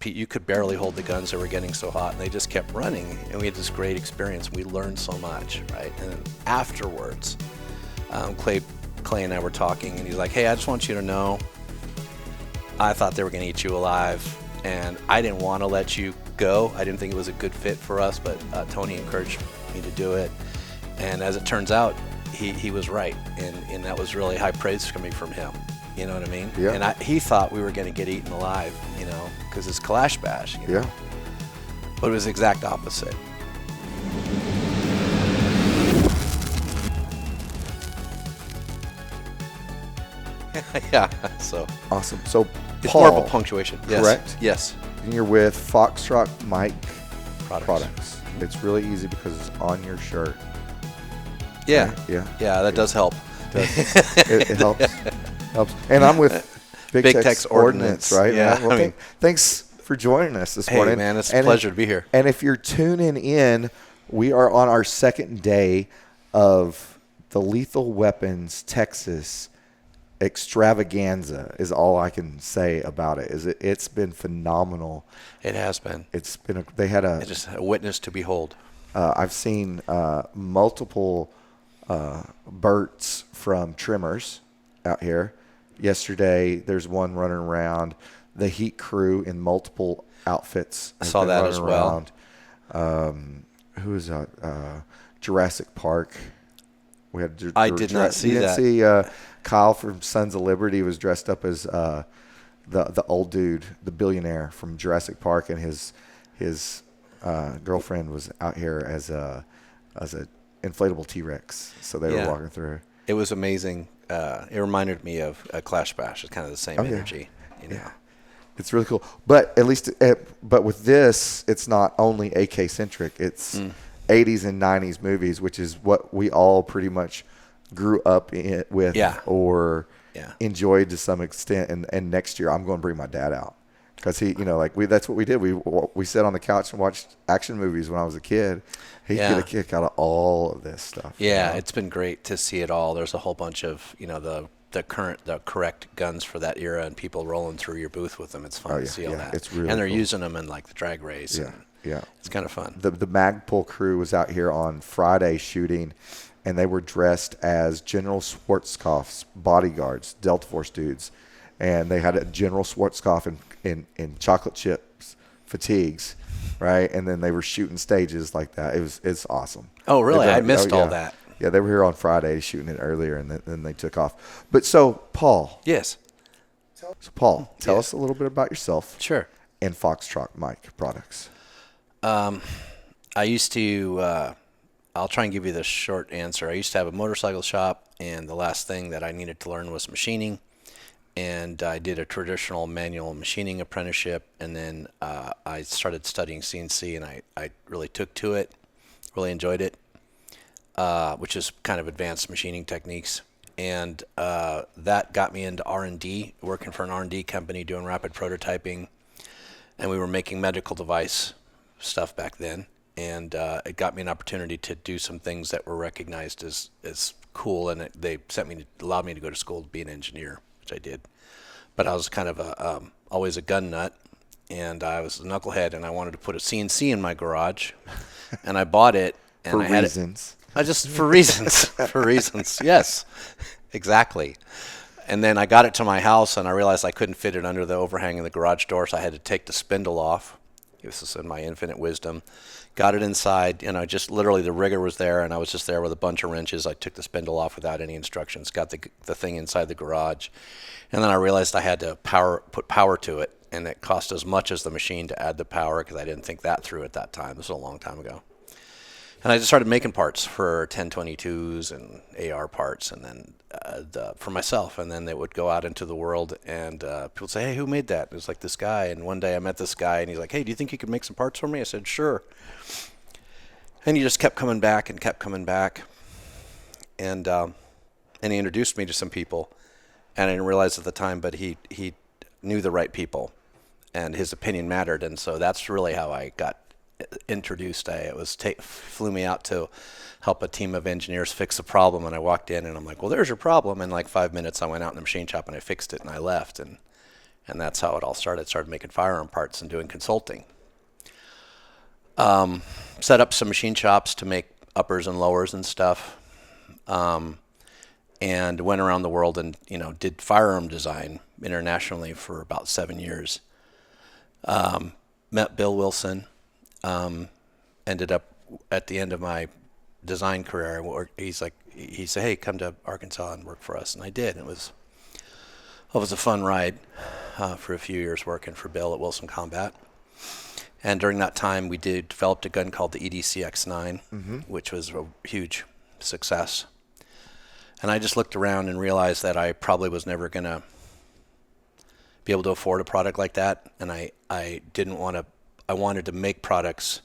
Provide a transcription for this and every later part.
you could barely hold the guns. They were getting so hot, and they just kept running. And we had this great experience. We learned so much, right? And then afterwards, Clay and I were talking, and he's like, "Hey, I just want you to know, I thought they were going to eat you alive, and I didn't want to let you go. I didn't think it was a good fit for us, but Tony encouraged me to do it. And as it turns out, he was right, and that was really high praise coming from him. You know what I mean? Yeah. And he thought we were going to get eaten alive, you know, because it's Kalash Bash. You know? Yeah. But it was the exact opposite. Yeah. So Awesome. So it's Paul, more of a punctuation. Yes. correct? Yes. And you're with Foxtrot Mike Products. It's really easy because it's on your shirt. Yeah. Right? Yeah. Yeah, that does help. It helps. Helps. And I'm with Big Tech's Ordnance, right? Yeah. Man? Well, thanks for joining us this morning. Hey, man, it's a pleasure to be here. And if you're tuning in, we are on our second day of the Lethal Weapons Texas Extravaganza is all I can say about it. It's been phenomenal. It has been. It's been they had It's just a witness to behold. I've seen multiple Burts from Trimmers out here. Yesterday, there's one running around. The Heat crew in multiple outfits. I saw that as well. Who is that? Jurassic Park. We had. I did not see that. You didn't see Kyle from Sons of Liberty was dressed up as the old dude, the billionaire from Jurassic Park, and his girlfriend was out here as a inflatable T-Rex. So they were walking through. It was amazing. It reminded me of a Clash Bash. It's kind of the same energy. You know? Yeah. It's really cool. But at least, but with this, it's not only AK centric. It's 80s and 90s movies, which is what we all pretty much grew up with or enjoyed to some extent. And next year, I'm going to bring my dad out because that's what we did. We sat on the couch and watched action movies when I was a kid. He'd get a kick out of all of this stuff. Yeah, you know? It's been great to see it all. There's a whole bunch of the correct guns for that era, and people rolling through your booth with them. It's fun to see all that. It's really and they're cool. using them in like the drag race. Yeah. It's kind of fun. The Magpul crew was out here on Friday shooting, and they were dressed as General Schwarzkopf's bodyguards, Delta Force dudes, and they had a General Schwarzkopf in chocolate chips fatigues, right? And then they were shooting stages like that. It's awesome. Oh, really? I missed all that. Yeah, they were here on Friday shooting it earlier, and then they took off. But so, Paul. Yes. Tell us a little bit about yourself. Sure. And Foxtrot Mike Products. I used to, I'll try and give you the short answer. I used to have a motorcycle shop, and the last thing that I needed to learn was machining. And I did a traditional manual machining apprenticeship, and then I started studying CNC, and I really took to it, really enjoyed it, which is kind of advanced machining techniques. And that got me into R&D, working for an R&D company doing rapid prototyping. And we were making medical device stuff back then. And it got me an opportunity to do some things that were recognized as cool. And they allowed me to go to school to be an engineer, which I did. But I was kind of always a gun nut. And I was a knucklehead, and I wanted to put a CNC in my garage. And I bought it. And For I had reasons. Just for reasons. For reasons. Yes, exactly. And then I got it to my house, and I realized I couldn't fit it under the overhang in the garage door, so I had to take the spindle off. This is in my infinite wisdom. Got it inside, just literally the rigger was there, and I was just there with a bunch of wrenches. I took the spindle off without any instructions, got the thing inside the garage. And then I realized I had to put power to it, and it cost as much as the machine to add the power because I didn't think that through at that time. This was a long time ago. And I just started making parts for 1022s and AR parts, and then for myself. And then they would go out into the world, and people would say, "Hey, who made that?" It was like this guy. And one day I met this guy, and he's like, "Hey, do you think you could make some parts for me?" I said, "Sure." And he just kept coming back and kept coming back. And he introduced me to some people, and I didn't realize at the time, but he knew the right people, and his opinion mattered. And so that's really how I got introduced. Flew me out to help a team of engineers fix a problem, and I walked in and I'm like, "Well, there's your problem." In like 5 minutes I went out in the machine shop and I fixed it and I left, and And that's how it all started. Started making firearm parts and doing consulting. Set up some machine shops to make uppers and lowers and stuff. And went around the world and, did firearm design internationally for about 7 years. Met Bill Wilson. Ended up at the end of my design career, he said, hey, come to Arkansas and work for us. And I did. It was a fun ride for a few years working for Bill at Wilson Combat. And during that time, we developed a gun called the EDCX9, which was a huge success. And I just looked around and realized that I probably was never going to be able to afford a product like that. And I didn't want to, I wanted to make products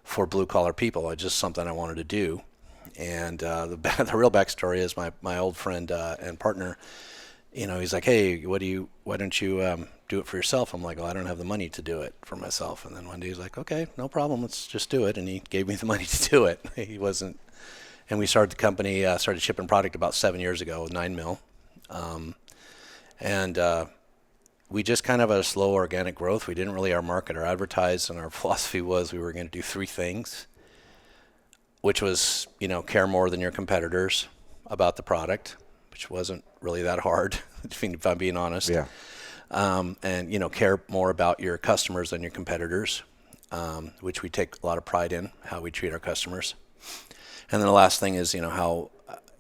for blue-collar people. It's just something I wanted to do. And the real backstory is my old friend and partner, he's like, hey, why don't you do it for yourself? I'm like, well, I don't have the money to do it for myself. And then one day he's like, okay, no problem, let's just do it. And he gave me the money to do it. And we started the company, started shipping product about 7 years ago with 9mm. We just kind of had a slow organic growth. We didn't really market or advertise, and our philosophy was we were going to do three things, which was, care more than your competitors about the product, which wasn't really that hard, if I'm being honest. Yeah. And, care more about your customers than your competitors, which we take a lot of pride in, how we treat our customers. And then the last thing is, how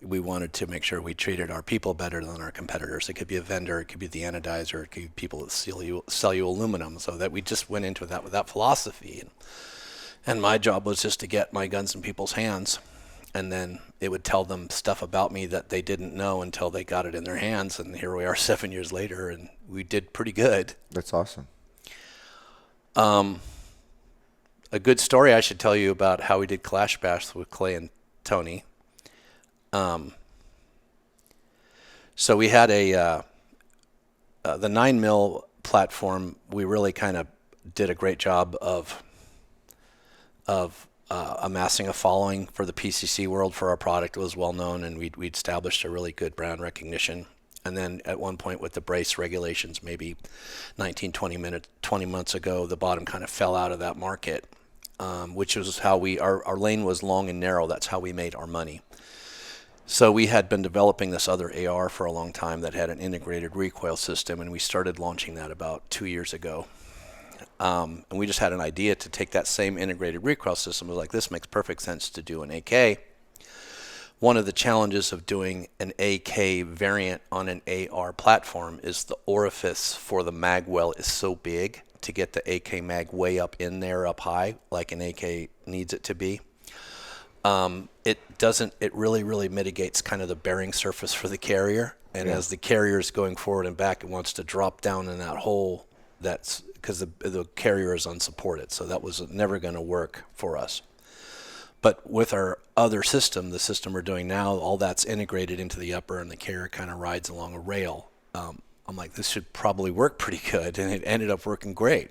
we wanted to make sure we treated our people better than our competitors. It could be a vendor, it could be the anodizer, it could be people that sell you aluminum. So that we just went into that with that philosophy. And my job was just to get my guns in people's hands. And then it would tell them stuff about me that they didn't know until they got it in their hands. And here we are 7 years later, and we did pretty good. That's awesome. A good story I should tell you about how we did Clash Bash with Clay and Tony. So we had the 9mm platform. We really kind of did a great job of amassing a following for the PCC world for our product. It was well known, and we'd established a really good brand recognition. And then at one point with the brace regulations, maybe 20 months ago, the bottom kind of fell out of that market, which was how our lane was long and narrow. That's how we made our money. So we had been developing this other AR for a long time that had an integrated recoil system, and we started launching that about 2 years ago. And we just had an idea to take that same integrated recoil system. It was like, this makes perfect sense to do an AK. One of the challenges of doing an AK variant on an AR platform is the orifice for the mag well is so big to get the AK mag way up in there, up high, like an AK needs it to be. It really mitigates kind of the bearing surface for the carrier. And as the carrier is going forward and back, it wants to drop down in that hole. That's because the carrier is unsupported. So that was never going to work for us. But with our other system, the system we're doing now, all that's integrated into the upper, and the carrier kind of rides along a rail. I'm like, this should probably work pretty good. And it ended up working great.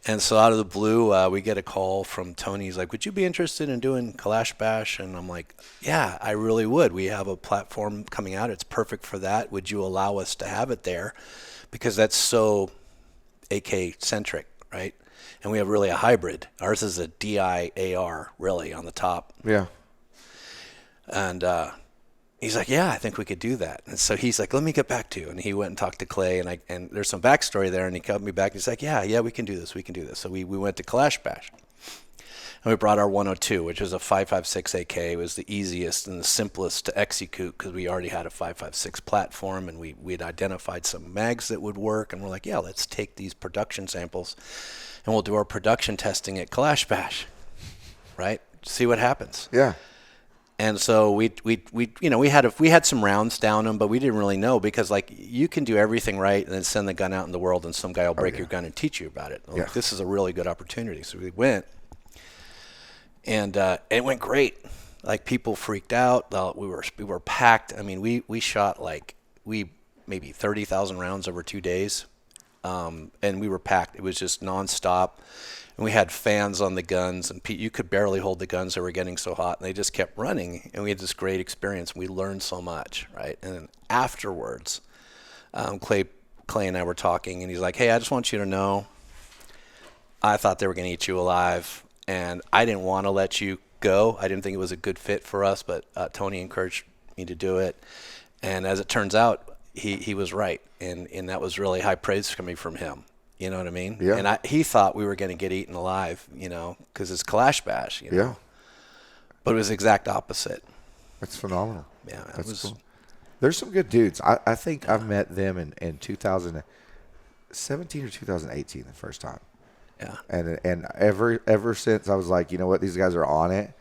And so out of the blue, we get a call from Tony. He's like, would you be interested in doing Clash Bash? And I'm like, yeah, I really would. We have a platform coming out. It's perfect for that. Would you allow us to have it there? Because that's so AK-centric, right? And we have really a hybrid. Ours is a DI-AR, really, on the top. Yeah. And he's like, yeah, I think we could do that. And so he's like, let me get back to you. And he went and talked to Clay, and there's some backstory there, and he called me back, and he's like, yeah, we can do this. So we went to Clash Bash. And we brought our 102, which was a 5.56 AK. It was the easiest and the simplest to execute because we already had a 5.56 platform, and we'd identified some mags that would work. And we're like, yeah, let's take these production samples, and we'll do our production testing at Clash Bash, right? See what happens. Yeah. And so we had some rounds down them, but we didn't really know because like you can do everything right and then send the gun out in the world, and some guy will break your gun and teach you about it. Like, this is a really good opportunity. So we went, and it went great. Like people freaked out. We were packed. I mean, we shot maybe 30,000 rounds over 2 days, and we were packed. It was just nonstop. And we had fans on the guns, and you could barely hold the guns. They were getting so hot, and they just kept running. And we had this great experience. We learned so much, right? And then afterwards, Clay Clay and I were talking, and he's like, "Hey, I just want you to know, I thought they were going to eat you alive, and I didn't want to let you go. I didn't think it was a good fit for us, but Tony encouraged me to do it. And as it turns out, he was right, and that was really high praise coming from him. You know what I mean? Yeah. And he thought we were going to get eaten alive, because it's Kalash Bash. Yeah. But it was the exact opposite. That's phenomenal. Yeah, That's cool. There's some good dudes. I think I've met them in 2017 or 2018 the first time. Yeah. And ever since I was like, you know what, these guys are on it.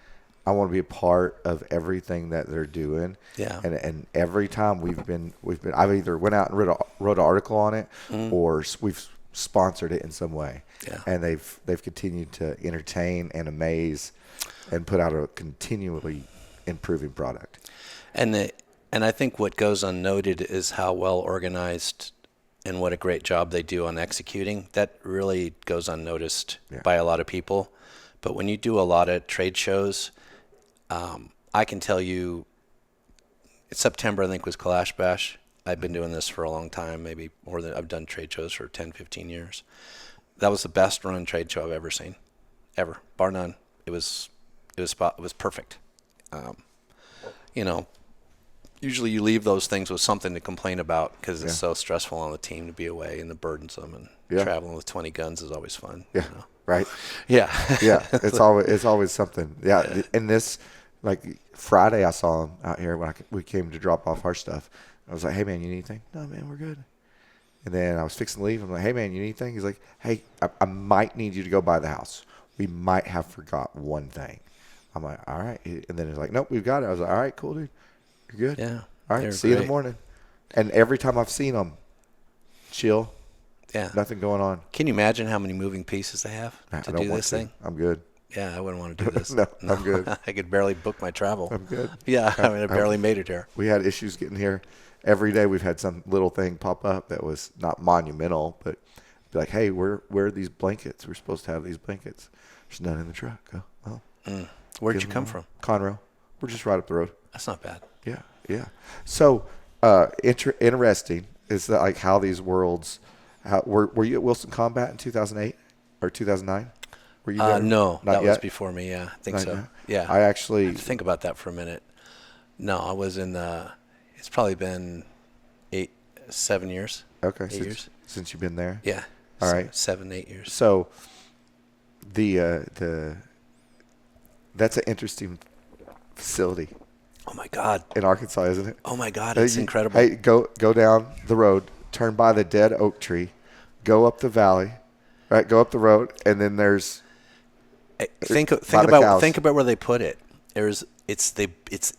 I want to be a part of everything that they're doing. Yeah. And every time I've either went out and wrote an article on it, or we've sponsored it in some way. Yeah. And they've continued to entertain and amaze, and put out a continually improving product. And I think what goes unnoted is how well organized and what a great job they do on executing. That really goes unnoticed by a lot of people. But when you do a lot of trade shows, I can tell you, September I think was Kalash Bash. I've been doing this for a long time, maybe more than I've done trade shows for 10, 15 years. That was the best run trade show I've ever seen, ever, bar none. It was perfect. Usually you leave those things with something to complain about because it's so stressful on the team to be away and burdensome, and traveling with 20 guns is always fun. Yeah. Right. Yeah. Yeah. It's always something. Yeah. And this, like Friday, I saw him out here when we came to drop off our stuff. I was like, "Hey man, you need anything?" "No man, we're good." And then I was fixing to leave. I'm like, "Hey man, you need anything?" He's like, "Hey, I might need you to go by the house. We might have forgot one thing." I'm like, "All right." And then he's like, "Nope, we've got it." I was like, "All right, cool, dude. You're good." Yeah. All right. See you in the morning. And every time I've seen them, chill. Yeah. Nothing going on. Can you imagine how many moving pieces they have to do this thing? I'm good. Yeah, I wouldn't want to do this. No, I'm good. I could barely book my travel. I'm good. Yeah, I barely made it here. We had issues getting here. Every day we've had some little thing pop up that was not monumental, but be like, "Hey, where are these blankets? We're supposed to have these blankets. There's none in the truck." Oh, well. Where'd you come from? Conroe. We're just right up the road. That's not bad. Yeah, yeah. So interesting is that like how these worlds. Were you at Wilson Combat in 2008 or 2009? Were you there? No, Not that yet? was before me. Yeah, I think Not so. yet? Yeah. I actually have to think about that for a minute. No, I was in it's probably been 7 years. Okay, 8 years. Since you've been there. Yeah. All right. 7, 8 years. So that's an interesting facility Oh my God. in Arkansas, isn't it? Oh my God, it's incredible. Hey, go down the road, turn by the dead oak tree, go up the valley, right? Go up the road, and then there's Think lot of cows. about where they put it. It's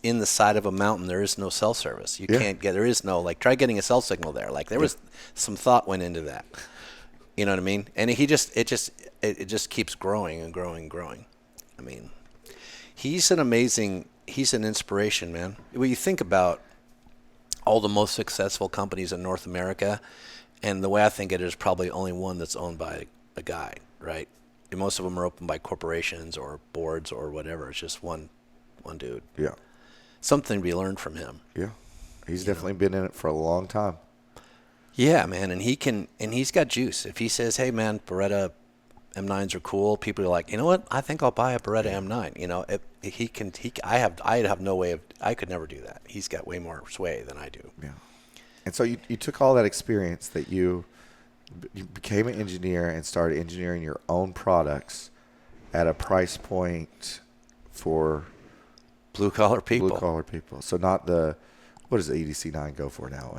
in the side of a mountain. There is no cell service. You can't get. There is no try getting a cell signal there. Like there was some thought went into that. You know what I mean? And it just keeps growing and growing and growing. I mean, he's an inspiration, man. When you think about all the most successful companies in North America, and the way I think it is probably only one that's owned by a guy, right? And most of them are owned by corporations or boards or whatever. It's just one dude. Yeah. Something to be learned from him. Yeah. He's definitely been in it for a long time. Yeah, man, and he's got juice. If he says, "Hey, man, Beretta M9s are cool," people are like, "You know what? I think I'll buy a Beretta M9." You know, I'd have no way of. I could never do that. He's got way more sway than I do. Yeah. And so you took all that experience that you became an engineer and started engineering your own products at a price point for Blue collar people. Blue collar people. So not what does the EDC9 go for now?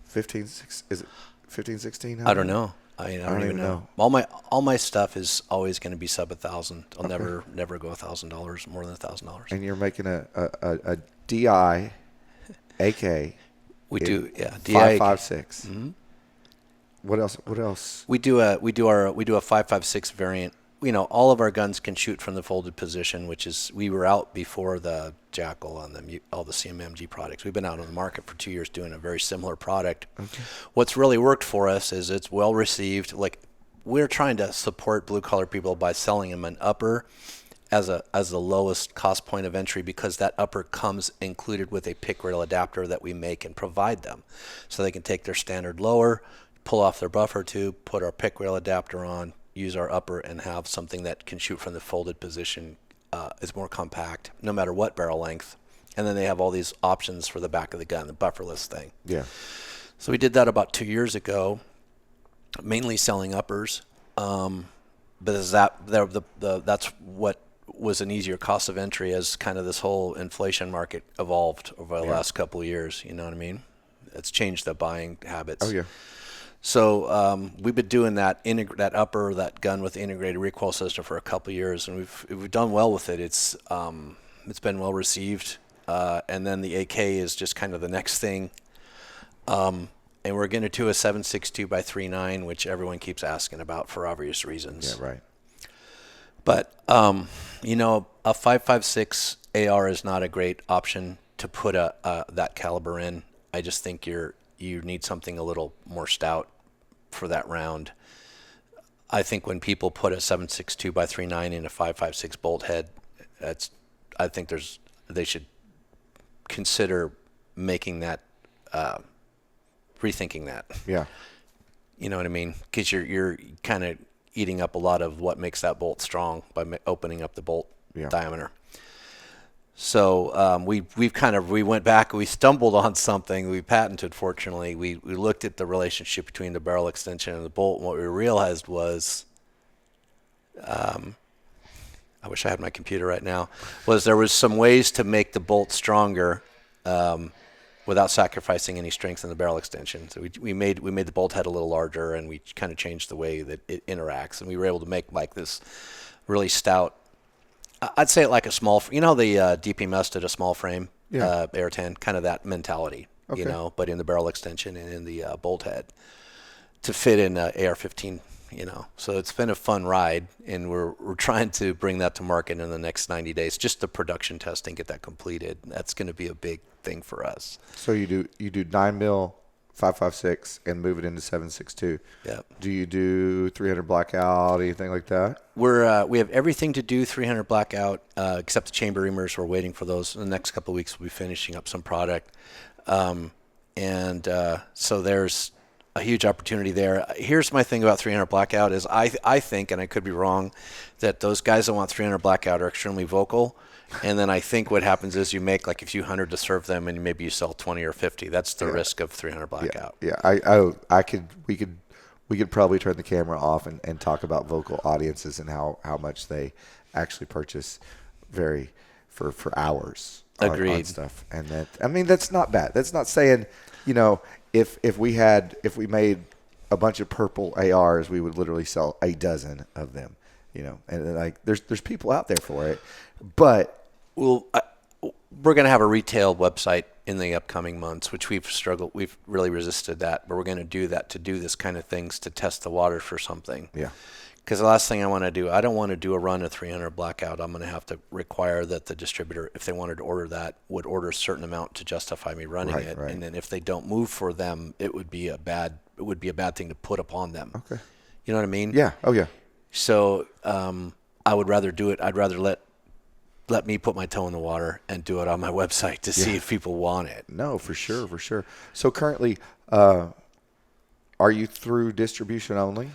15, is it 15, 16? I don't know. I don't even know. All my stuff is always going to be sub $1,000. I'll never go $1,000 more than $1,000. And you're making a DI AK. We do, yeah. DI 5.56. Mm-hmm. What else? We do a 5.56 variant. You know, all of our guns can shoot from the folded position, which is we were out before the Jackal and all the CMMG products. We've been out on the market for 2 years doing a very similar product. Okay. What's really worked for us is it's well received. Like we're trying to support blue collar people by selling them an upper as the lowest cost point of entry, because that upper comes included with a pick rail adapter that we make and provide them, so they can take their standard lower, pull off their buffer tube, put our pick rail adapter on, use our upper, and have something that can shoot from the folded position. Is more compact, no matter what barrel length. And then they have all these options for the back of the gun, the bufferless thing. Yeah. So we did that about 2 years ago, mainly selling uppers. But that's what was an easier cost of entry as kind of this whole inflation market evolved over the last couple of years. You know what I mean? It's changed the buying habits. Oh, yeah. So we've been doing that upper, that gun with the integrated recoil system for a couple of years, and we've done well with it. It's been well received, and then the AK is just kind of the next thing. And we're going to do a 7.62 by 3.9, which everyone keeps asking about for obvious reasons. Yeah, right. But a 5.56 AR is not a great option to put that caliber in. I just think you need something a little more stout for that round. I think when people put a 7.62 by 3.9 in a 5.56 bolt head, I think they should consider making that, rethinking that. Yeah. You know what I mean? Because you're kind of eating up a lot of what makes that bolt strong by opening up the bolt diameter. So we went back, we stumbled on something we patented. Fortunately, we looked at the relationship between the barrel extension and the bolt, and what we realized was, I wish I had my computer right now, was there was some ways to make the bolt stronger without sacrificing any strength in the barrel extension. So we made the bolt head a little larger, and we kind of changed the way that it interacts, and we were able to make like this really stout. I'd say it like a small, the DP did a small frame, Air 10, kind of that mentality, but in the barrel extension and in the bolt head to fit in AR-15, So it's been a fun ride, and we're trying to bring that to market in the next 90 days, just the production testing, get that completed. That's going to be a big thing for us. So you do 9mm 5.56 and move it into 7.62. Yep. Do you do 300 blackout, anything like that? We have everything to do 300 blackout, except the chamber reamers. We're waiting for those. In the next couple of weeks, we'll be finishing up some product. So there's a huge opportunity there. Here's my thing about 300 blackout is I think, and I could be wrong, that those guys that want 300 blackout are extremely vocal. And then I think what happens is you make like a few hundred to serve them, and maybe you sell 20 or 50. That's the risk of 300 blackout. Yeah. We could probably turn the camera off and talk about vocal audiences and how much they actually purchase for hours on stuff. And that's not bad. That's not saying, if we made a bunch of purple ARs, we would literally sell a dozen of them, and like there's people out there for it, but we're going to have a retail website in the upcoming months, which we've really resisted that, but we're going to do that to do this kind of things to test the water for something. Yeah. Because the last thing I want to do, I don't want to do a run of 300 blackout. I'm going to have to require that the distributor, if they wanted to order that, would order a certain amount to justify me running it. Right. And then if they don't move for them, it would be a bad thing to put upon them. Okay. You know what I mean? Yeah. Oh yeah. So I would rather do it. I'd rather let me put my toe in the water and do it on my website to see if people want it. No, for sure. So currently, are you through distribution only?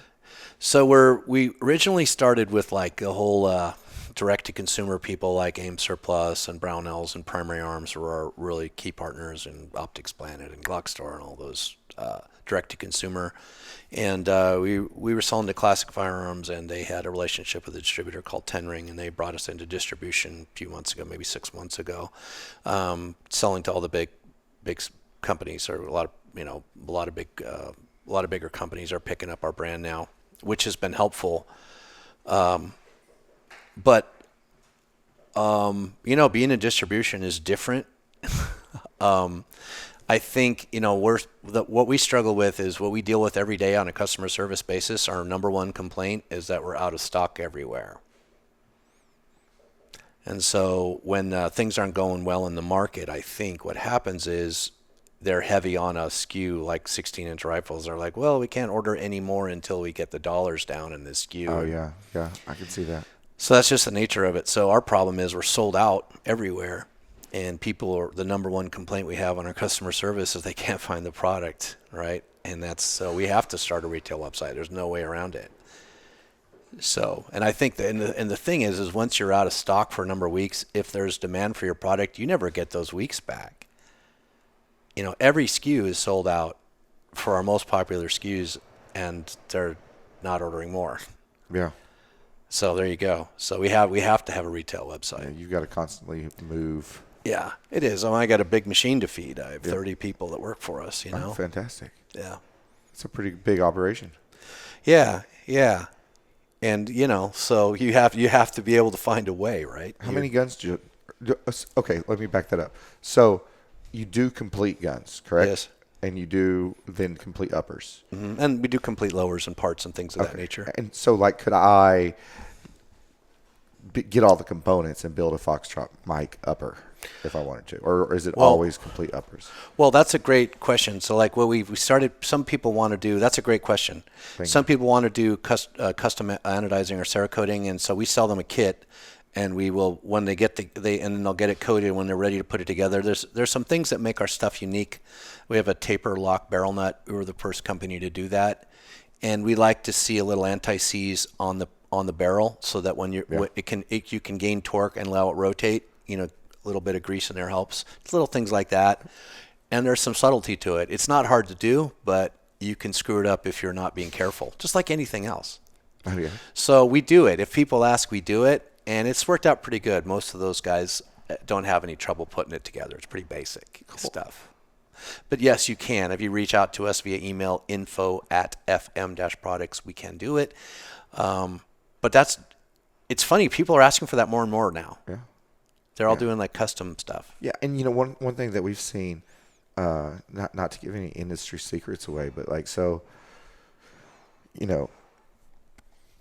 So we originally started with like a whole direct-to-consumer people like Aim Surplus and Brownells and Primary Arms were our really key partners, and Optics Planet and Glock Store and all those direct-to-consumer. And we were selling to Classic Firearms, and they had a relationship with a distributor called Ten Ring, and they brought us into distribution a few months ago, maybe 6 months ago, selling to all the big companies. Or a lot of bigger companies are picking up our brand now, which has been helpful. But being in distribution is different. I think, what we struggle with is what we deal with every day on a customer service basis. Our number one complaint is that we're out of stock everywhere. And so when things aren't going well in the market, I think what happens is they're heavy on a SKU like 16-inch rifles. They're like, well, we can't order any more until we get the dollars down in this SKU. Oh, yeah, I can see that. So that's just the nature of it. So our problem is we're sold out everywhere. And the number one complaint we have on our customer service is they can't find the product, right? And so we have to start a retail website. There's no way around it. So, and I think that, and the thing is once you're out of stock for a number of weeks, if there's demand for your product, you never get those weeks back. Every SKU is sold out for our most popular SKUs, and they're not ordering more. Yeah. So there you go. So we have to have a retail website. Yeah, you've got to constantly move. Yeah, it is. I got a big machine to feed. I have 30 people that work for us, Oh, fantastic. Yeah. It's a pretty big operation. Yeah. And, so you have to be able to find a way, right? How many guns do you... Okay, let me back that up. So you do complete guns, correct? Yes. And you do then complete uppers. Mm-hmm. And we do complete lowers and parts and things of that nature. And so, could I get all the components and build a Foxtrot mic upper if I wanted to? Or is it always complete uppers? Well, that's a great question. So what we started, some people want to do, that's a great question. Some people want to do custom anodizing or Cerakoting, and so we sell them a kit, and we will, when they get and then they'll get it coated when they're ready to put it together. There's some things that make our stuff unique. We have a taper lock barrel nut. We were the first company to do that. And we like to see a little anti-seize on the barrel so that when you can gain torque and allow it rotate. A little bit of grease in there helps. It's little things like that. And there's some subtlety to it. It's not hard to do, but you can screw it up if you're not being careful, just like anything else. Oh, yeah. So we do it. If people ask, we do it. And it's worked out pretty good. Most of those guys don't have any trouble putting it together. It's pretty basic stuff. But yes, you can. If you reach out to us via email, info@fm-products, we can do it. But it's funny. People are asking for that more and more now. Yeah. They're all doing custom stuff. Yeah, and one thing that we've seen, not to give any industry secrets away, but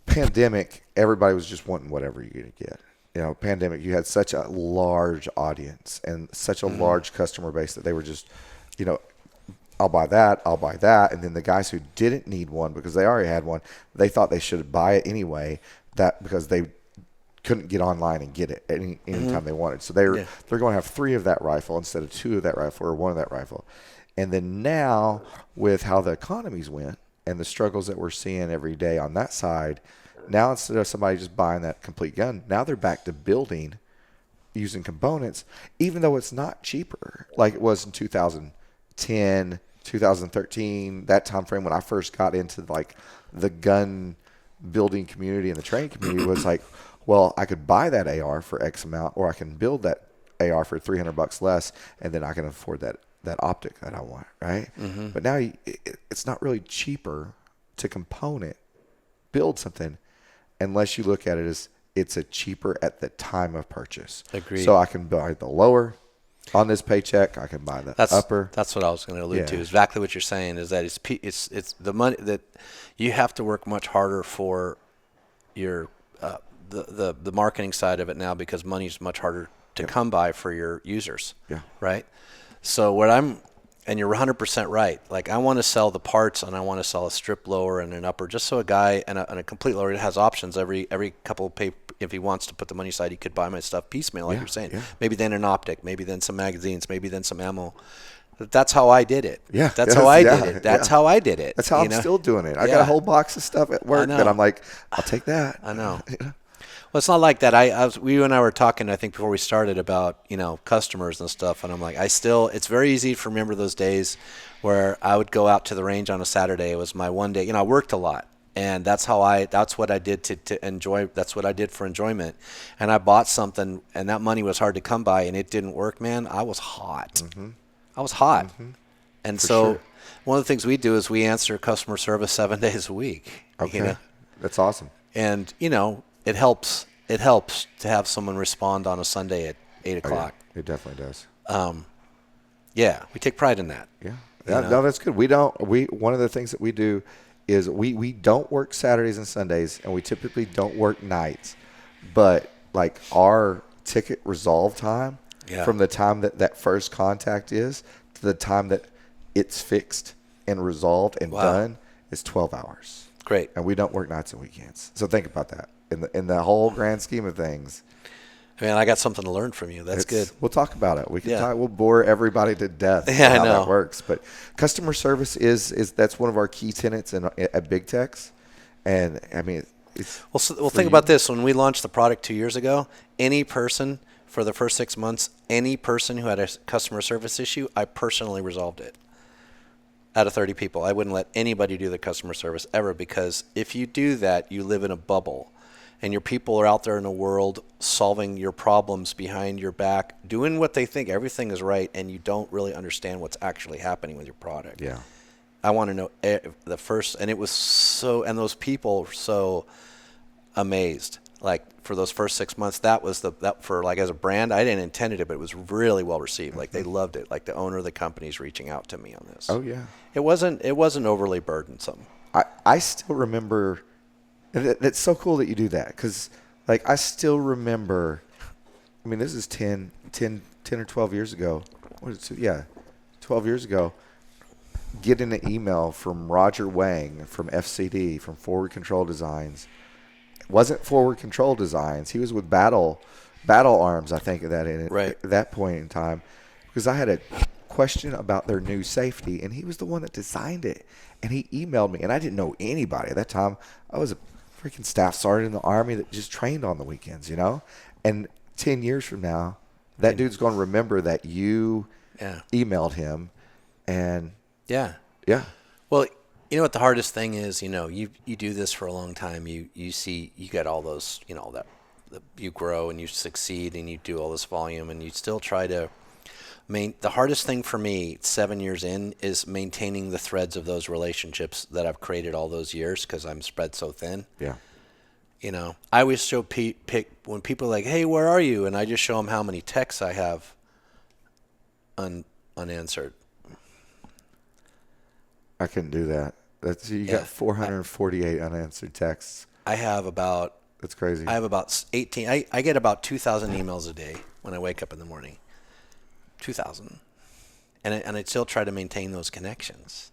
pandemic, everybody was just wanting whatever you're going to get. Pandemic, you had such a large audience and such a large customer base that they were just, I'll buy that. And then the guys who didn't need one because they already had one, they thought they should buy it anyway, because they couldn't get online and get it anytime they wanted. So they're going to have 3 of that rifle instead of 2 of that rifle or 1 of that rifle. And then now with how the economies went and the struggles that we're seeing every day on that side, now instead of somebody just buying that complete gun, now they're back to building using components, even though it's not cheaper like it was in 2010, 2013, that time frame when I first got into the gun building community and the training community was well, I could buy that AR for X amount, or I can build that AR for $300 less, and then I can afford that optic that I want, right? Mm-hmm. But now it's not really cheaper to component build something unless you look at it as it's a cheaper at the time of purchase. Agreed. So I can buy the lower on this paycheck. I can buy the upper. That's what I was going to allude to. Exactly what you're saying is that it's the money that you have to work much harder for your the marketing side of it now, because money is much harder to come by for your users. Yeah. Right. So and you're 100% right. I want to sell the parts, and I want to sell a strip lower and an upper, just so a guy and a complete lower, it has options every couple of pay. If he wants to put the money aside, he could buy my stuff piecemeal, like you're saying. Yeah. Maybe then an optic, maybe then some magazines, maybe then some ammo. That's how I did it. Yeah. That's how I did it. That's how I did it. That's how I'm still doing it. I got a whole box of stuff at work that I'm like, I'll take that. I know. Well, it's not like that. You and I were talking, I think, before we started about, customers and stuff. And I'm like, it's very easy to remember those days where I would go out to the range on a Saturday. It was my one day. I worked a lot. And that's what I did to enjoy. That's what I did for enjoyment. And I bought something, and that money was hard to come by, and it didn't work, man. I was hot. Mm-hmm. I was hot. Mm-hmm. And one of the things we do is we answer customer service 7 days a week. Okay. That's awesome. And, it helps to have someone respond on a Sunday at 8 o'clock. Yeah, it definitely does. We take pride in that. Yeah. No, that's good. One of the things that we do is we don't work Saturdays and Sundays, and we typically don't work nights. But our ticket resolve time from the time that first contact is to the time that it's fixed and resolved and done is 12 hours. Great. And we don't work nights and weekends. So think about that. In the whole grand scheme of things. Man, I got something to learn from you. That's good. We'll talk about it. We can Yeah. talk. We'll bore everybody to death. Yeah, I how know. that works. But customer service is that's one of our key tenets at Big Techs, and I mean it's. Well, think about this. When we launched the product 2 years ago, any person for the first 6 months, any person who had a customer service issue, I personally resolved it. Out of 30 people, I wouldn't let anybody do the customer service ever, because if you do that, you live in a bubble. And your people are out there in the world solving your problems behind your back, doing what they think everything is right, and you don't really understand what's actually happening with your product. Yeah. I want to know the first, and it was so, and those people were so amazed. Like for those first 6 months, that was that for like as a brand, I didn't intend it, but it was really well received. Like they loved it. Like the owner of the company's reaching out to me on this. Oh yeah. It wasn't overly burdensome. I still remember. That's so cool that you do that, because like I still remember. I mean, this is 10 or 12 years ago. What is it? Yeah, 12 years ago. Getting an email from Roger Wang from FCD, from Forward Control Designs. It wasn't Forward Control Designs. He was with Battle Arms, I think, at that point in time, because I had a question about their new safety, and he was the one that designed it. And he emailed me, and I didn't know anybody at that time. I was a freaking staff sergeant in the Army that just trained on the weekends, you know? And 10 years from now, that dude's going to remember that you emailed him. And yeah. Well, you know what the hardest thing is? You know, you do this for a long time. You see, you get all those, you know, you grow and you succeed and you do all this volume, and you still try to the hardest thing for me 7 years in is maintaining the threads of those relationships that I've created all those years, because I'm spread so thin. Yeah. You know, I always show when people are like, "Hey, where are you?" and I just show them how many texts I have unanswered. I couldn't do that. You got 448 unanswered texts. I have about. That's crazy. I have about 18. I get about 2,000 emails a day when I wake up in the morning. 2,000, and I still try to maintain those connections.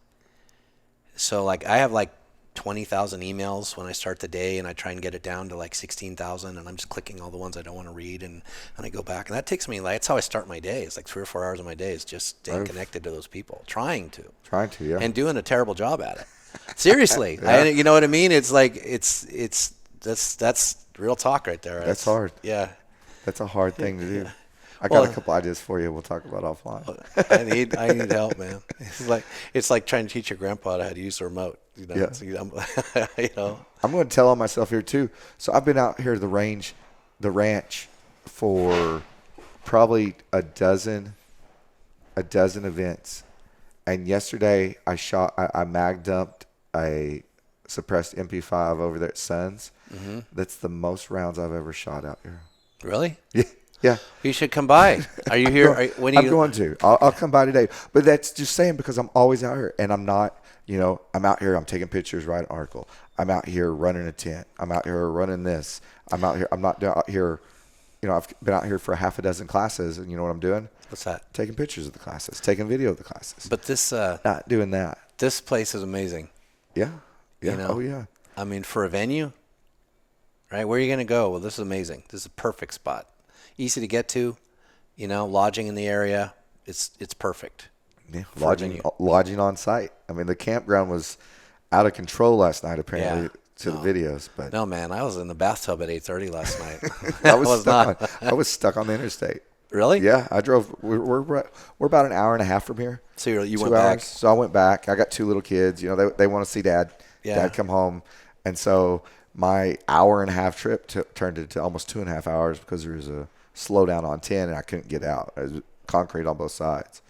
So like I have like 20,000 emails when I start the day, and I try and get it down to like 16,000, and I'm just clicking all the ones I don't want to read, and I go back, and that takes me, like, that's how I start my day. It's like 3 or 4 hours of my day is just staying connected to those people, trying to, yeah, and doing a terrible job at it. Seriously, you know what I mean? It's like that's real talk right there. That's hard. Yeah, that's a hard thing to do. I got a couple ideas for you. We'll talk about offline. I need help, man. It's like trying to teach your grandpa how to use the remote. You know, you know. I'm going to tell on myself here too. So I've been out here at the ranch for probably a dozen events. And yesterday I mag dumped a suppressed MP5 over there at Sun's. Mm-hmm. That's the most rounds I've ever shot out here. Really? Yeah. Yeah. You should come by. Are you here? I'm going to. I'll come by today. But that's just saying, because I'm always out here, and I'm not, you know, I'm out here, I'm taking pictures, writing an article. I'm out here running a tent. I'm out here running this. I'm out here. I'm not out here, you know, I've been out here for half a dozen classes, and you know what I'm doing? What's that? Taking pictures of the classes, taking video of the classes. But this, not doing that. This place is amazing. Yeah. Yeah. You know? Oh, yeah. I mean, for a venue, right? Where are you going to go? Well, this is amazing. This is a perfect spot. Easy to get to, you know, lodging in the area. It's perfect. Yeah, lodging on site. I mean, the campground was out of control last night, apparently, to the videos. But no, man, I was in the bathtub at 8:30 last night. I was stuck on the interstate. Really? Yeah, I drove. We're about an hour and a half from here. So you went 2 hours. back. So I went back. I got 2 little kids. You know, they want to see Dad. Yeah. Dad come home, and so my hour and a half trip turned into almost 2.5 hours, because there was a slowdown on 10, and I couldn't get out. It was concrete on both sides.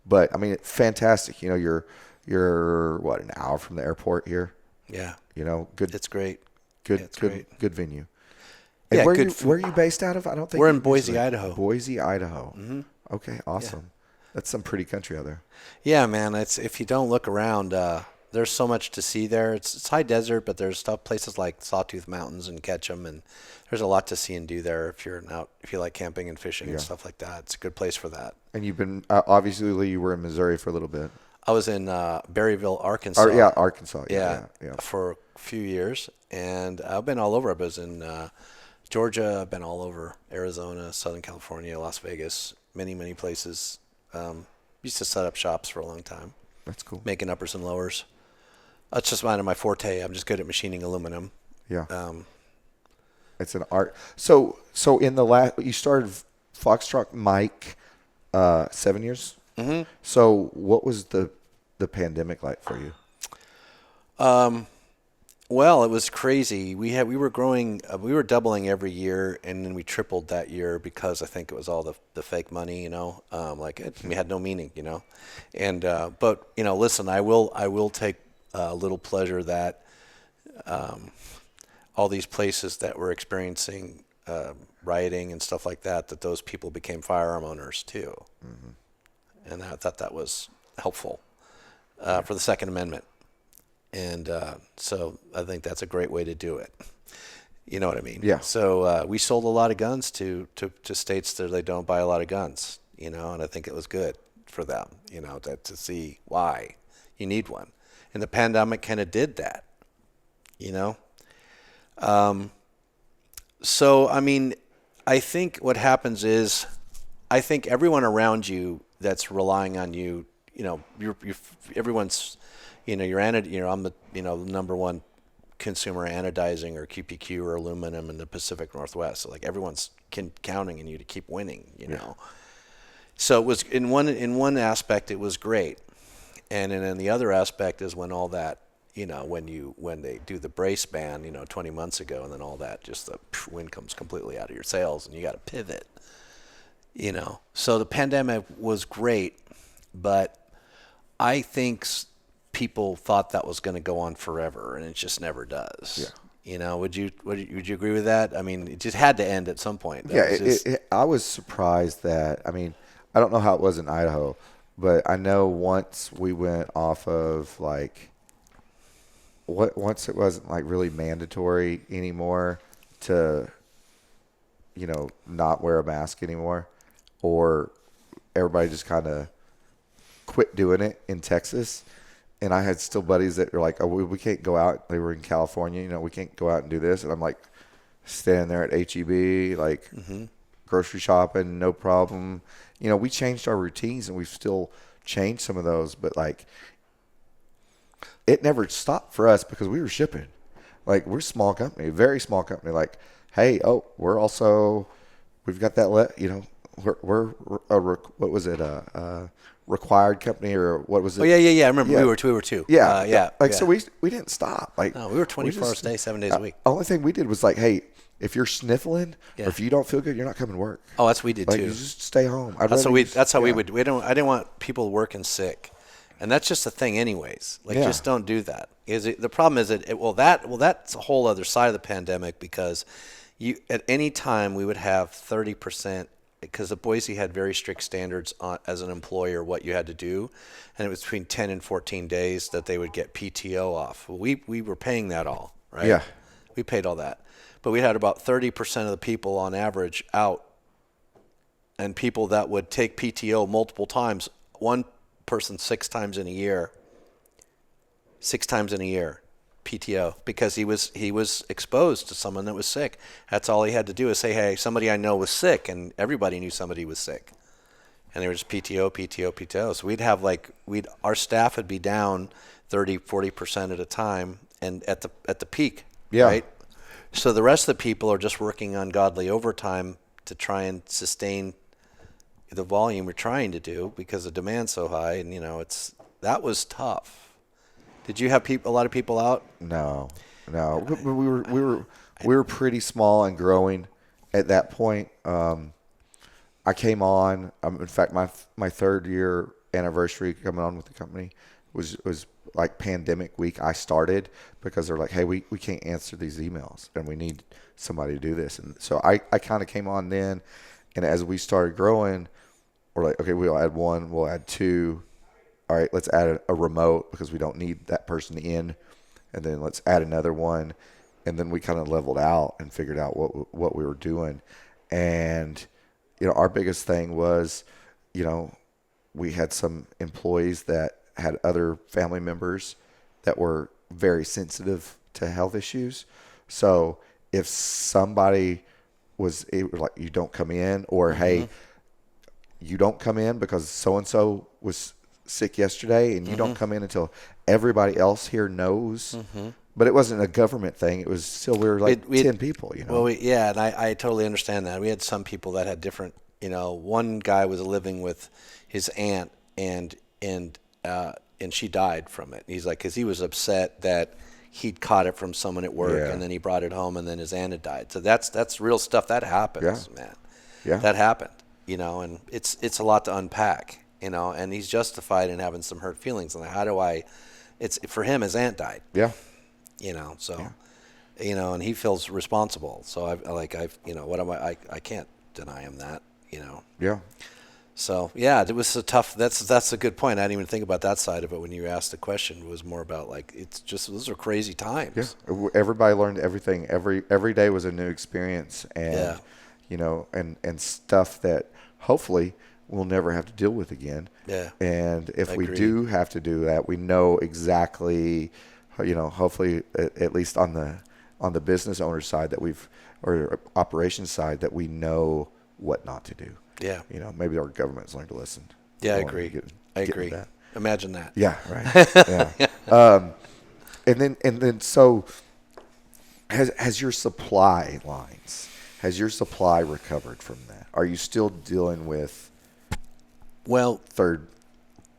But I mean, it's fantastic. You know, you're what, an hour from the airport here. Yeah. You know, good. It's great. Good venue. And Yeah. where are you based out of? I don't think we're in Boise, Idaho. Boise, Idaho. Mm-hmm. Okay, awesome. Yeah. That's some pretty country out there. Yeah, man. It's, if you don't look around, there's so much to see there. It's high desert, but there's places like Sawtooth Mountains and Ketchum, and there's a lot to see and do there if you like camping and fishing and stuff like that. It's a good place for that. And you've been obviously you were in Missouri for a little bit. I was in Berryville, Arkansas. Arkansas. Yeah, for a few years, and I've been all over. I was in Georgia. I've been all over Arizona, Southern California, Las Vegas, many places. Used to set up shops for a long time, That's cool. making uppers and lowers. That's just my forte. I'm just good at machining aluminum. Yeah. It's an art. So in the last, you started Foxtrot Mike 7 years. Mm-hmm. So what was the pandemic like for you? Well, it was crazy. We were growing, we were doubling every year, and then we tripled that year because I think it was all the fake money, we had no meaning, And but listen, I will take a little pleasure that all these places that were experiencing rioting and stuff like that those people became firearm owners too, and I thought that was helpful for the Second Amendment. And so I think that's a great way to do it. You know what I mean? Yeah. So we sold a lot of guns to states that they don't buy a lot of guns, and I think it was good for them, to see why you need one. And the pandemic kind of did that, So, I mean, I think what happens is I think everyone around you that's relying on you, everyone's, I'm the, number one consumer anodizing or QPQ or aluminum in the Pacific Northwest. So like everyone's counting on you to keep winning, know. So it was in one aspect it was great, and then the other aspect is when all that, when they do the brace ban, 20 months ago, and then all that, just the wind comes completely out of your sails, and you got to pivot, So the pandemic was great, but I think people thought that was going to go on forever, and it just never does. Yeah. Would you agree with that? I mean, it just had to end at some point. I was surprised that, I don't know how it was in Idaho, but I know once we went off of once it wasn't really mandatory anymore to, not wear a mask anymore, or everybody just kind of quit doing it in Texas. And I had still buddies that were like, oh, we can't go out. They were in California, we can't go out and do this. And I'm like standing there at HEB, grocery shopping, no problem. We changed our routines, and we've still changed some of those, but it never stopped for us because we were shipping. We're a small company, very small company. Hey, we've got that, we're what was it? Required company, or what was it? Oh yeah. I remember we were too. Yeah. So we didn't stop. No, we were 24 hours a day, 7 days a week. Only thing we did was hey, if you're sniffling or if you don't feel good, you're not coming to work. Oh, that's what we did too. You just stay home. That's how we would. I didn't want people working sick, and that's just a thing, anyways. Just don't do that. The problem is that's a whole other side of the pandemic, because at any time we would have 30%. Because the Boise had very strict standards as an employer what you had to do, and it was between 10 and 14 days that they would get PTO off. Well, we were paying that all, right? Yeah. We paid all that. But we had about 30% of the people on average out, and people that would take PTO multiple times. One person 6 times in a year. 6 times in a year. PTO, because he was exposed to someone that was sick. That's all he had to do is say, hey, somebody I know was sick, and everybody knew somebody was sick. And they were just PTO. So we'd have our staff would be down 30-40% at a time, and at the peak, right? So the rest of the people are just working ungodly overtime to try and sustain the volume we're trying to do because the demand's so high, and that was tough. Did you have a lot of people out? No. We were pretty small and growing at that point. I came on. In fact, my third year anniversary coming on with the company was pandemic week. I started because they're like, hey, we can't answer these emails, and we need somebody to do this. And so I kind of came on then, and as we started growing, we're like, okay, we'll add 1, we'll add 2. All right, let's add a remote because we don't need that person in, and then let's add another one, and then we kind of leveled out and figured out what we were doing. And our biggest thing was, we had some employees that had other family members that were very sensitive to health issues. So if somebody was it like, you don't come in, or hey, you don't come in because so and so was sick yesterday, and you don't come in until everybody else here knows. But it wasn't a government thing. It was still, we were like 10 people, you know. Well, and I totally understand that. We had some people that had different, one guy was living with his aunt, and she died from it. He's like, because he was upset that he'd caught it from someone at work, and then he brought it home, and then his aunt had died. So that's real stuff. That happens, man. Yeah. That happened, and it's a lot to unpack, and he's justified in having some hurt feelings. And it's for him, his aunt died. Yeah. And he feels responsible. So I can't deny him that, Yeah. So it was a tough. That's a good point. I didn't even think about that side of it when you asked the question. It was more about like, it's just, those are crazy times. Yeah. Everybody learned everything. Every day was a new experience, and and stuff that hopefully we'll never have to deal with again. Yeah. And if we Agreed. do have to do that, we know exactly, hopefully at least on the business owner side or operations side, that we know what not to do. Yeah. Maybe our government's learned to listen. Yeah, I agree. I agree. That. Imagine that. Yeah, right. Yeah. And then so has your supply lines, has your supply recovered from that? Are you still dealing with third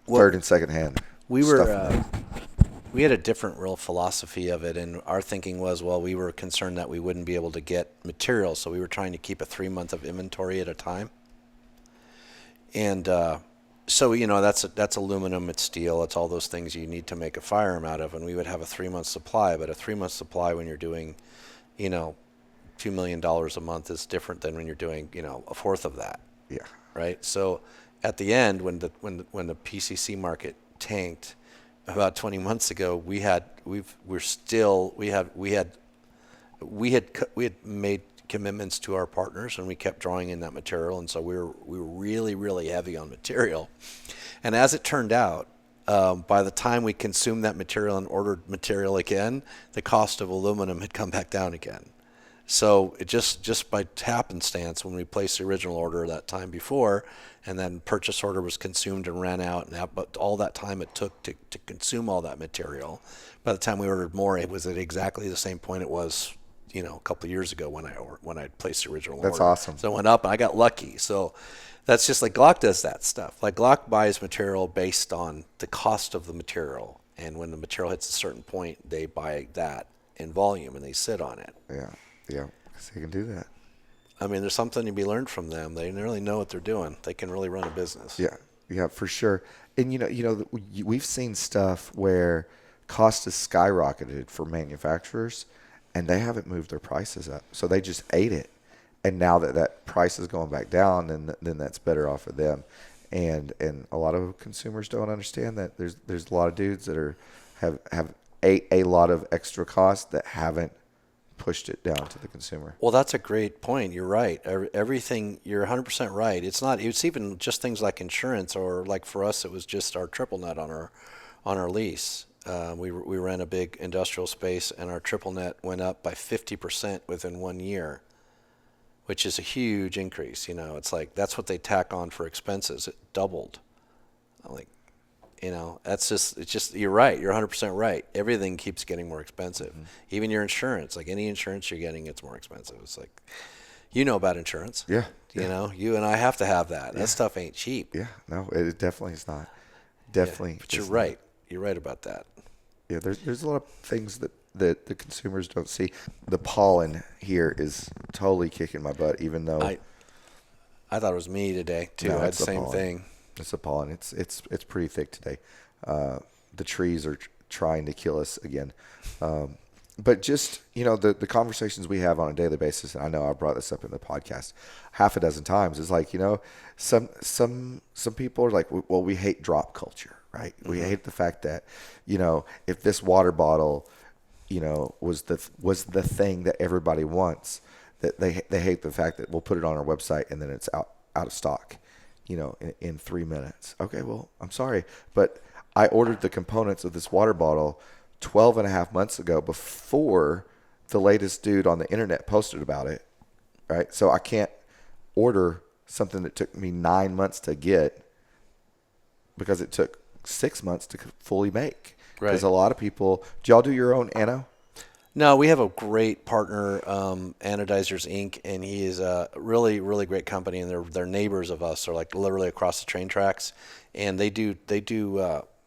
and second hand? We stuff were we had a different real philosophy of it, and our thinking was, we were concerned that we wouldn't be able to get material, so we were trying to keep a 3-month of inventory at a time. And so that's aluminum, it's steel, it's all those things you need to make a firearm out of, and we would have a 3-month supply. But a 3-month supply when you're doing, $2 million a month is different than when you're doing, a fourth of that. Yeah. Right. So at the end, when the PCC market tanked about 20 months ago, we had made commitments to our partners, and we kept drawing in that material, and so we were really, really heavy on material. And as it turned out, by the time we consumed that material and ordered material again, the cost of aluminum had come back down again. So it just by happenstance, when we placed the original order that time before, and then purchase order was consumed and ran out, but all that time it took to consume all that material, by the time we ordered more, it was at exactly the same point it was, a couple of years ago when I placed the original order. That's awesome. So it went up, and I got lucky. So that's just like Glock does that stuff. Like Glock buys material based on the cost of the material, and when the material hits a certain point, they buy that in volume and they sit on it. Yeah, because they can do that. I mean, there's something to be learned from them. They really know what they're doing. They can really run a business. Yeah, for sure. And we've seen stuff where cost has skyrocketed for manufacturers, and they haven't moved their prices up. So they just ate it. And now that price is going back down, then that's better off for them. And a lot of consumers don't understand that there's a lot of dudes that have ate a lot of extra cost that haven't pushed it down to the consumer. Well, that's a great point. You're right. Everything, you're 100% right. It's even just things like insurance, or like for us, it was just our triple net on our lease. We ran a big industrial space, and our triple net went up by 50% within 1 year, which is a huge increase. It's like, that's what they tack on for expenses. It doubled. You're right. You're 100% right. Everything keeps getting more expensive. Mm-hmm. Even your insurance, like any insurance you're getting, it's more expensive. It's like, about insurance. Yeah. You and I have to have that. That stuff ain't cheap. Yeah. No, it definitely is not. Definitely. But you're right. You're right about that. Yeah. There's a lot of things that the consumers don't see. The pollen here is totally kicking my butt, even though I thought it was me today too. No, I had the same pollen. thing. It's the pollen. It's pretty thick today. The trees are trying to kill us again. But just, the conversations we have on a daily basis, and I know I brought this up in the podcast half a dozen times, is like, some people are like, well, we hate drop culture, right? Mm-hmm. We hate the fact that, if this water bottle, was the thing that everybody wants, that they hate the fact that we'll put it on our website and then it's out of stock, in 3 minutes. Okay, well, I'm sorry, but I ordered the components of this water bottle 12 and a half months ago, before the latest dude on the internet posted about it. right? So I can't order something that took me 9 months to get because it took 6 months to fully make. Because Right. a lot of people, do y'all do your own ano? No, we have a great partner, Anodizers Inc., and he is a really, really great company, and they're neighbors of us. They're like literally across the train tracks, and they do.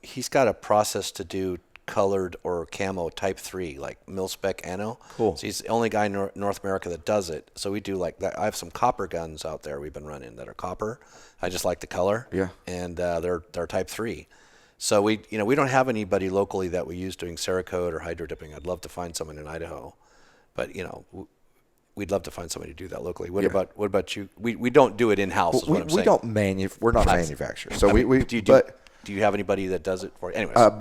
He's got a process to do colored or camo type 3, like mil spec ano. Cool. So he's the only guy in North America that does it. So we do like that. I have some copper guns out there we've been running that are copper. I just like the color. Yeah. And they're type 3. So we don't have anybody locally that we use doing Cerakote or hydro dipping. I'd love to find someone in Idaho, but we'd love to find somebody to do that locally. What about you? We don't do it in house. Is what I'm saying. We don't we're not manufacturers. So do you have anybody that does it for you? Anyways,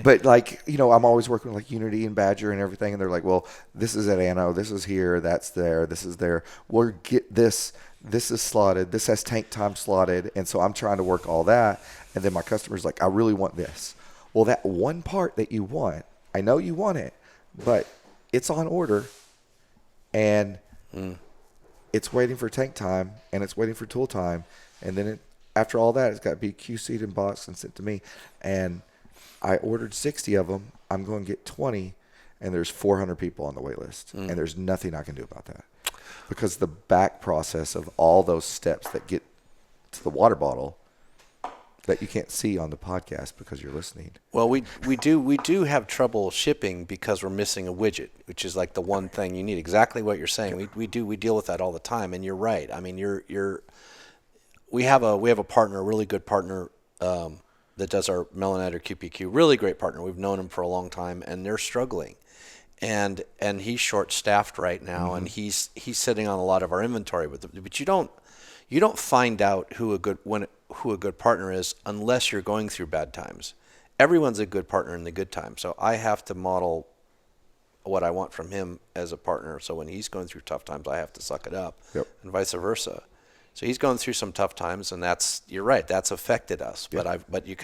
but like, I'm always working with like Unity and Badger and everything, and they're like, well, this is at Ano, this is here, that's there, this is there. We'll get this. This is slotted. This has tank time slotted, and so I'm trying to work all that. And then my customer's like, I really want this. Well, that one part that you want, I know you want it, but it's on order, and it's waiting for tank time, and it's waiting for tool time, and then after all that, it's got to be QC'd and boxed and sent to me. And I ordered 60 of them. I'm going to get 20, and there's 400 people on the wait list, and there's nothing I can do about that. Because the back process of all those steps that get to the water bottle that you can't see on the podcast because you're listening. Well, we do have trouble shipping because we're missing a widget, which is like the one thing you need. Exactly what you're saying. We deal with that all the time, and you're right. I mean, we have a partner, a really good partner that does our Melanator QPQ. Really great partner. We've known him for a long time, and they're struggling. And he's short staffed right now, and he's sitting on a lot of our inventory. But you don't find out who a good partner is unless you're going through bad times. Everyone's a good partner in the good times, so I have to model what I want from him as a partner. So when he's going through tough times, I have to suck it up, and vice versa. So he's going through some tough times, and you're right, that's affected us. Yep. But you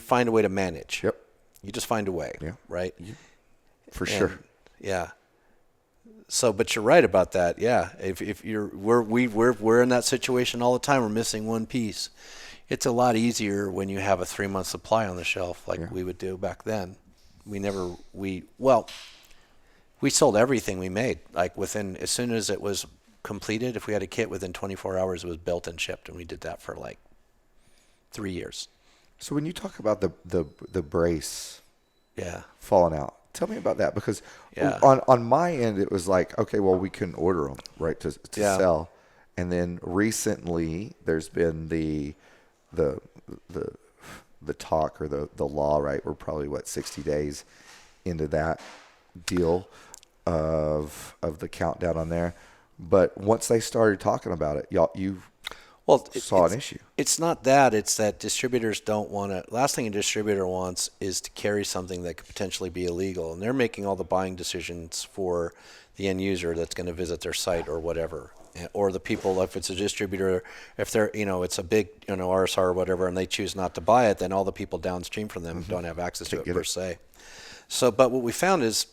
find a way to manage. Yep. You just find a way, right? For sure. Yeah. So, but you're right about that. Yeah. If we're in that situation all the time. We're missing one piece. It's a lot easier when you have a 3-month supply on the shelf like we would do back then. We sold everything we made. Like as soon as it was completed, if we had a kit within 24 hours, it was built and shipped, and we did that for like 3 years. So when you talk about the brace, falling out, tell me about that, because on my end it was like, okay, well, we couldn't order them right to sell, and then recently there's been the talk or the law, right? We're probably 60 days into that deal of the countdown on there, but once they started talking about it, you saw an issue. It's not that. It's that distributors don't want to. Last thing a distributor wants is to carry something that could potentially be illegal, and they're making all the buying decisions for the end user that's going to visit their site or whatever, or the people. If it's a distributor, if they're it's a big RSR or whatever, and they choose not to buy it, then all the people downstream from them don't have access to it per se. So, but what we found is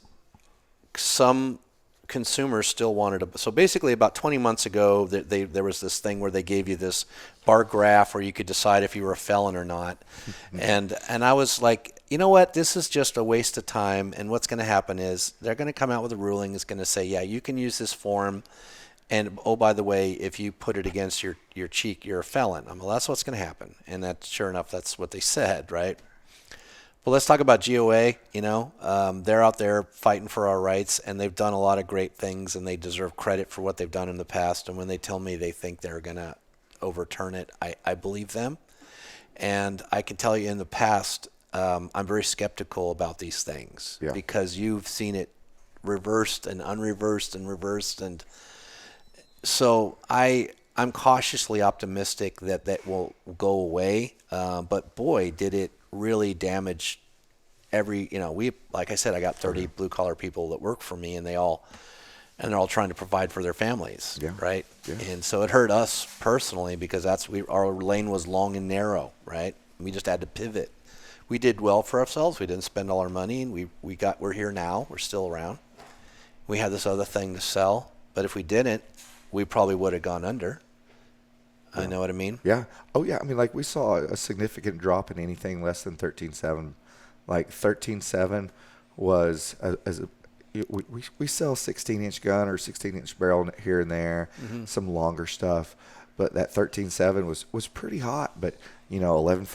some consumers still wanted to. So basically about 20 months ago, there was this thing where they gave you this bar graph where you could decide if you were a felon or not. And I was like, you know what, this is just a waste of time. And what's going to happen is they're going to come out with a ruling. It's going to say, yeah, you can use this form. And oh, by the way, if you put it against your cheek, you're a felon. Well, that's what's going to happen. And that, sure enough, that's what they said, right? Well, let's talk about GOA. They're out there fighting for our rights, and they've done a lot of great things, and they deserve credit for what they've done in the past. And when they tell me they think they're going to overturn it, I believe them. And I can tell you in the past, I'm very skeptical about these things because you've seen it reversed and unreversed and reversed. And so I'm cautiously optimistic that will go away. But boy, did it really damage like I said, I got 30 blue collar people that work for me, and they're all trying to provide for their families, right? Yeah. And so it hurt us personally because our lane was long and narrow, right? We just had to pivot. We did well for ourselves. We didn't spend all our money, and we're here now. We're still around. We had this other thing to sell, But if we didn't, we probably would have gone under. I know what I mean? Yeah. Oh, yeah. I mean, like we saw a significant drop in anything less than 13.7. Like 13.7 was we sell 16-inch gun or 16-inch barrel here and there, some longer stuff. But that 13.7 was pretty hot. But, 11.5,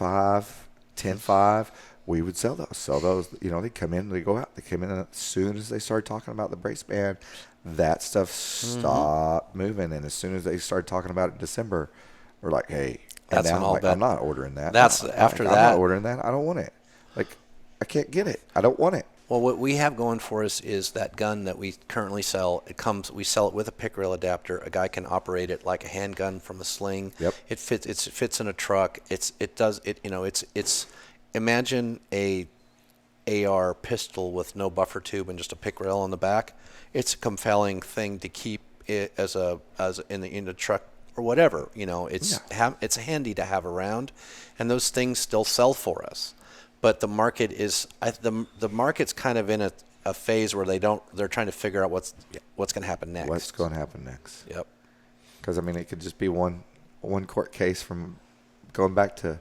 10.5, we would sell those. They come in, they go out. They come in as soon as they started talking about the brace band, that stuff stopped moving. And as soon as they started talking about it in December, we're like, hey, and That's now when I'm all like, bet. I'm not ordering that. After I'm that. not ordering that. I don't want it. Like, I can't get it. I don't want it. Well, what we have going for us is that gun that we currently sell. We sell it with a pick rail adapter. A guy can operate it like a handgun from a sling. Yep. It fits in a truck. It's imagine a AR pistol with no buffer tube and just a pick rail on the back. It's a compelling thing to keep it as in the truck or whatever. It's handy to have around, and those things still sell for us. But the market is the market's kind of in a phase where they're trying to figure out what's going to happen next. What's going to happen next? Yep. Because it could just be one court case from going back to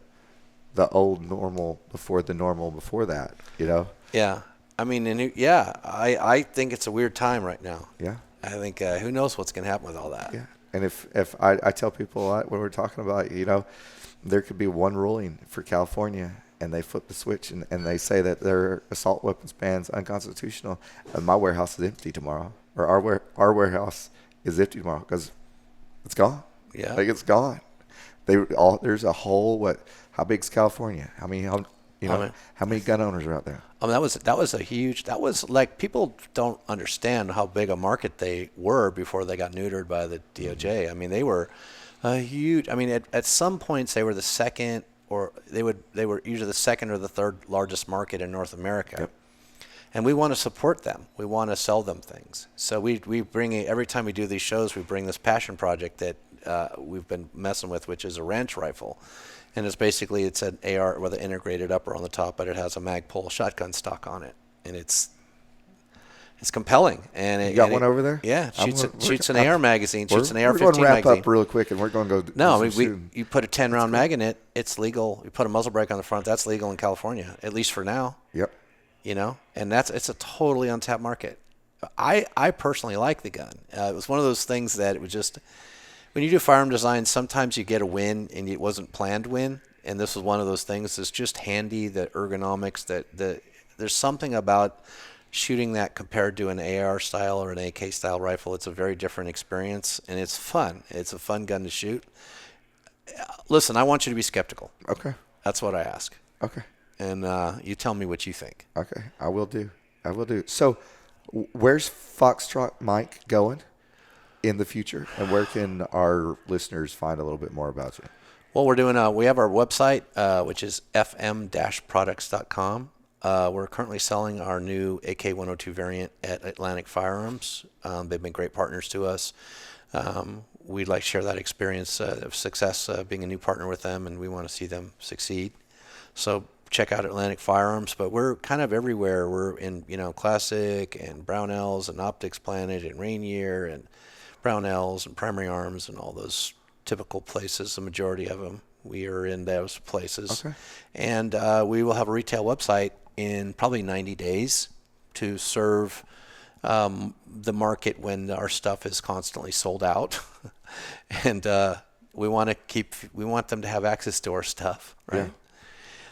the old normal before the normal before that. Yeah. I think it's a weird time right now. Yeah. I think who knows what's going to happen with all that. Yeah. And if I tell people a lot when we're talking about, there could be one ruling for California and they flip the switch and they say that their assault weapons ban's unconstitutional, and my warehouse is empty tomorrow, or our warehouse is empty tomorrow because it's gone. Yeah. Like it's gone. There's a whole how big's California? How many gun owners are out there? That was like, people don't understand how big a market they were before they got neutered by the DOJ. They were a huge, at some points they were the second, or they were usually the second or the third largest market in North America. Yep. And we want to support them. We want to sell them things. So we bring every time we do these shows, we bring this passion project that we've been messing with, which is a ranch rifle. And it's an AR with an integrated upper on the top, but it has a Magpul shotgun stock on it, and it's compelling. And you got one over there? Yeah, shoots an AR magazine, shoots an AR-15 magazine. We're going to wrap up real quick, and we're going to go. No, you put a 10-round mag in it, it's legal. You put a muzzle brake on the front, that's legal in California, at least for now. Yep. And it's a totally untapped market. I personally like the gun. It was one of those things that it was just. When you do firearm design, sometimes you get a win and it wasn't planned win, and this was one of those things. It's just handy, the ergonomics, there's something about shooting that compared to an AR style or an AK style rifle. It's a very different experience, and it's fun. It's a fun gun to shoot. Listen, I want you to be skeptical. Okay. That's what I ask. Okay. And you tell me what you think. Okay, I will do. So, where's Foxtrot Mike going in the future, and where can our listeners find a little bit more about you? Well, we have our website, which is fm-products.com. We're currently selling our new AK-102 variant at Atlantic Firearms. They've been great partners to us. We'd like to share that experience of success being a new partner with them, and we want to see them succeed. So check out Atlantic Firearms, but we're kind of everywhere. We're in, Classic and Brownells and Optics Planet and Rainier and Brownells and Primary Arms and all those typical places, the majority of them. We are in those places. Okay. And we will have a retail website in probably 90 days to serve the market when our stuff is constantly sold out. And we want them to have access to our stuff, right? Yeah,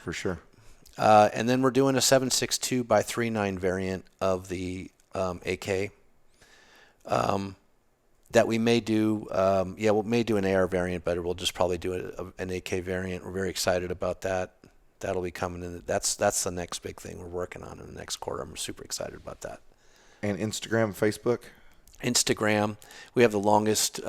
for sure. And then we're doing a 7.62x3.9 variant of the AK. That we may do, we may do an AR variant, but we'll just probably do an AK variant. We're very excited about that. That'll be coming in. That's the next big thing we're working on in the next quarter. I'm super excited about that. And Instagram, Facebook? Instagram, we have the longest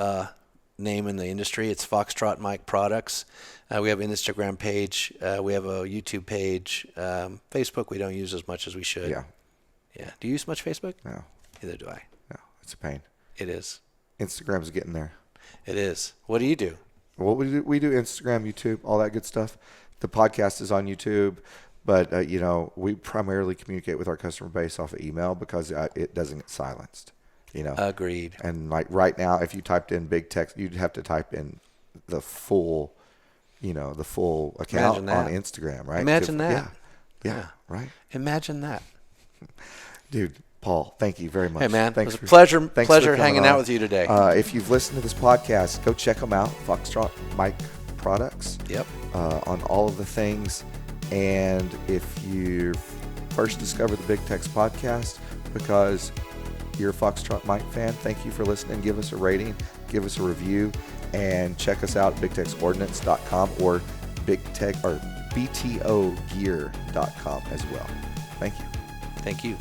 name in the industry. It's Foxtrot Mike Products. We have an Instagram page. We have a YouTube page. Facebook we don't use as much as we should. Yeah. Yeah. Do you use much Facebook? No. Neither do I. No, it's a pain. It is. Instagram's getting there. It is. What do you do? Well, we do Instagram, YouTube, all that good stuff. The podcast is on YouTube, but we primarily communicate with our customer base off of email because it doesn't get silenced. Agreed. And like right now, if you typed in big tech, you'd have to type in the full, the full account on Instagram, right? Imagine that. Yeah, right. Imagine that. Dude, Paul, thank you very much. Hey, man. Thanks It was a thanks pleasure for coming hanging on. out with you today. If you've listened to this podcast, go check them out, Foxtrot Mic Products. Yep. On all of the things. And if you first discovered the Big Techs podcast because you're a Foxtrot mic fan, thank you for listening. Give us a rating, give us a review, and check us out at bigtechsordnance.com or btogear.com as well. Thank you. Thank you.